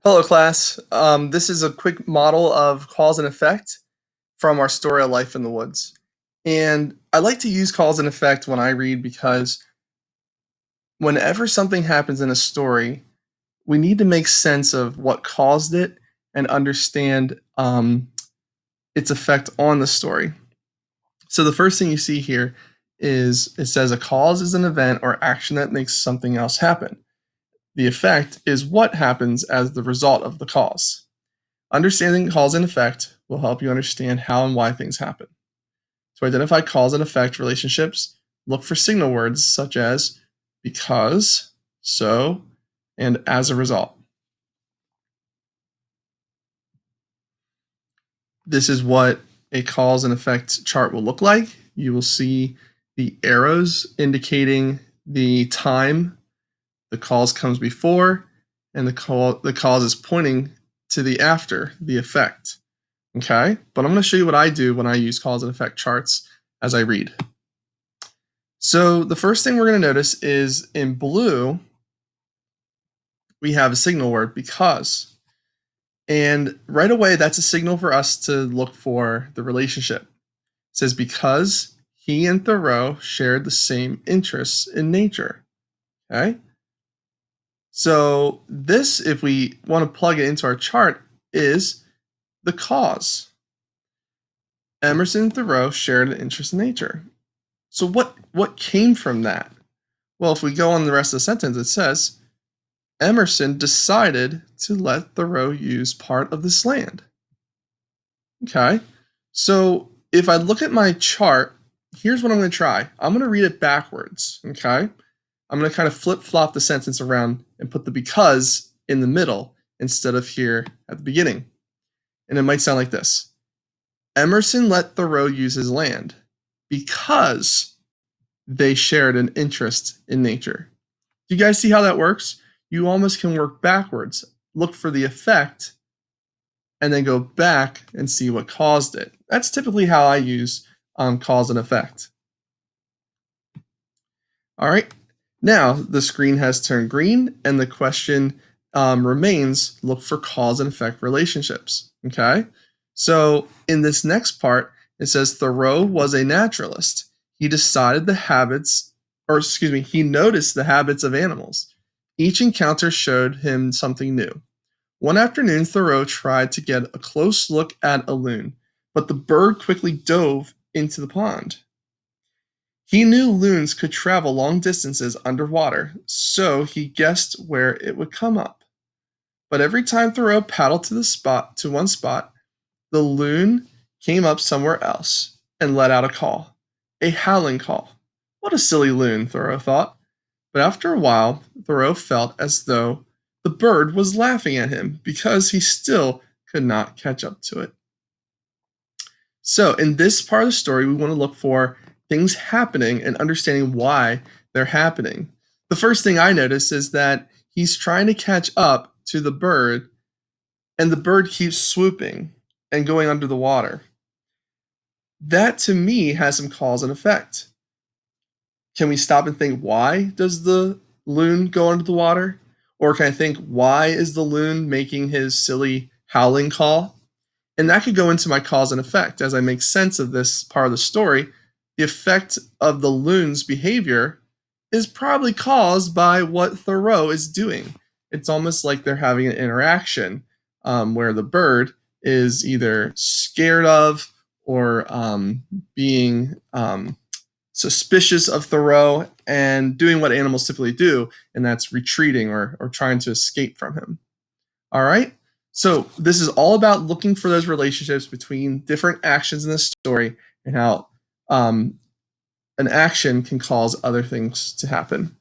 Hello, class. This is a quick model of cause and effect from our story of Life in the Woods. And I like to use cause and effect when I read because whenever something happens in a story, we need to make sense of what caused it and understand its effect on the story. So the first thing you see here is it says a cause is an event or action that makes something else happen. The effect is what happens as the result of the cause. Understanding cause and effect will help you understand how and why things happen. To identify cause and effect relationships, look for signal words such as because, so, and as a result. This is what a cause and effect chart will look like. You will see the arrows indicating the time the cause comes before, and the cause is pointing to the after, the effect. Okay, but I'm going to show you what I do when I use cause and effect charts as I read. So the first thing we're going to notice is in blue, we have a signal word because. And right away, that's a signal for us to look for the relationship. It says because he and Thoreau shared the same interests in nature. Okay. So this, if we want to plug it into our chart, is the cause. Emerson and Thoreau shared an interest in nature. So what came from that? Well, if we go on the rest of the sentence, it says Emerson decided to let Thoreau use part of this land. Okay. So if I look at my chart, here's what I'm going to try. I'm going to read it backwards. Okay. I'm going to kind of flip flop the sentence around and put the because in the middle instead of here at the beginning. And it might sound like this. Emerson let Thoreau use his land because they shared an interest in nature. Do you guys see how that works? You almost can work backwards. Look for the effect and then go back and see what caused it. That's typically how I use cause and effect. All right. Now the screen has turned green and the question remains look for cause and effect relationships. Okay. So in this next part, it says Thoreau was a naturalist. He decided the habits, or excuse me, he noticed the habits of animals. Each encounter showed him something new. One afternoon, Thoreau tried to get a close look at a loon, but the bird quickly dove into the pond. He knew loons could travel long distances underwater, so he guessed where it would come up. But every time Thoreau paddled to one spot, the loon came up somewhere else and let out a call, a howling call. What a silly loon, Thoreau thought. But after a while, Thoreau felt as though the bird was laughing at him because he still could not catch up to it. So, in this part of the story, we want to look for things happening and understanding why they're happening. The first thing I notice is that he's trying to catch up to the bird, and the bird keeps swooping and going under the water. That to me has some cause and effect. Can we stop and think why does the loon go under the water? Or can I think why is the loon making his silly howling call? And that could go into my cause and effect as I make sense of this part of the story. The effect of the loon's behavior is probably caused by what Thoreau is doing. It's almost like they're having an interaction where the bird is either scared of or being suspicious of Thoreau and doing what animals typically do, and that's retreating or trying to escape from him. All right. So this is all about looking for those relationships between different actions in the story and how an action can cause other things to happen.